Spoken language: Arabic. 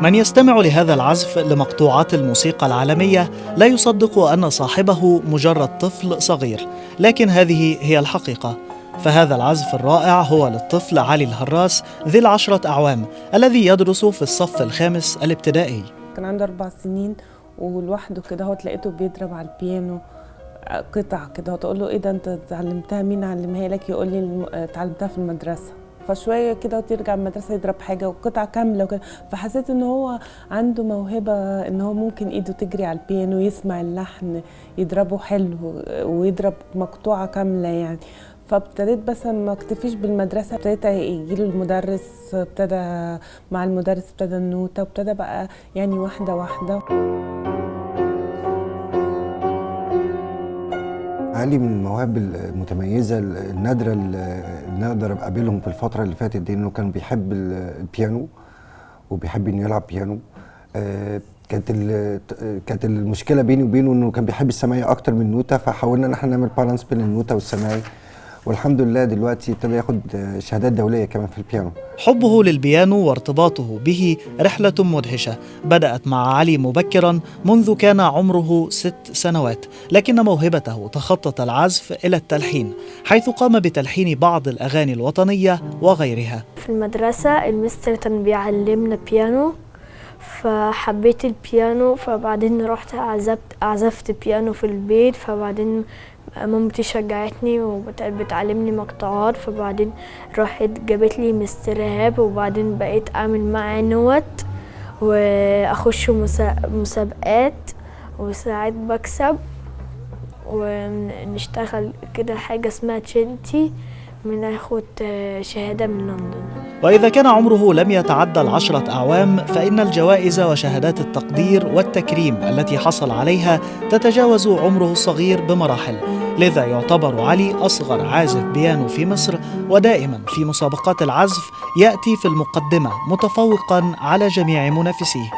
من يستمع لهذا العزف لمقطوعات الموسيقى العالمية لا يصدق أن صاحبه مجرد طفل صغير، لكن هذه هي الحقيقة. فهذا العزف الرائع هو للطفل علي الهراس ذي 10 أعوام الذي يدرس في الصف الخامس الابتدائي. كان عنده 4 سنين ولوحده كده هو تلاقيته بيضرب على البيانو قطع كده، تقول له ايه ده انت اتعلمتها مين علمها لك؟ يقول لي اتعلمتها في المدرسه. فشويه كده وترجع المدرسه يضرب حاجه وقطع كامله وكده، فحسيت ان هو عنده موهبه ان هو ممكن ايده تجري على البيانو، يسمع اللحن يضربه حلو ويضرب مقطوعه كامله يعني. فابتديت بس ما اكتفيش بالمدرسه، ابتديت يجيله المدرس، ابتدى مع المدرس ابتدى النوته، وابتدى بقى يعني واحده واحده. علي من المواهب المتميزة النادرة اللي نقدر أقابلهم في الفترة اللي فاتت دي، إنه كان بيحب البيانو وبيحب إنه يلعب بيانو. كانت المشكلة بيني وبينه إنه كان بيحب السماعي أكتر من النوتة، فحاولنا إن احنا نعمل بالانس بين النوتة والسماعي، والحمد لله دلوقتي ابتدى ياخد شهادات دولية كمان في البيانو. حبه للبيانو وارتباطه به رحلة مدهشة بدأت مع علي مبكرا منذ كان عمره 6 سنوات، لكن موهبته تخطت العزف إلى التلحين، حيث قام بتلحين بعض الأغاني الوطنية وغيرها. في المدرسة المستر كان بيعلمنا بيانو، فحبيت البيانو، فبعدين رحت عزفت بيانو في البيت، فبعدين مامتي شجعتني وبتعلمني مقطوعات، فبعدين راحت جابت لي مستر إيهاب، وبعدين بقيت اعمل معاه نوت واخش مسابقات وساعات بكسب، ونشتغل كده حاجة اسمها تشيلتي، بناخد شهادة من لندن. وإذا كان عمره لم يتعدى 10 أعوام فإن الجوائز وشهادات التقدير والتكريم التي حصل عليها تتجاوز عمره الصغير بمراحل، لذا يعتبر علي أصغر عازف بيانو في مصر، ودائما في مسابقات العزف يأتي في المقدمة متفوقا على جميع منافسيه.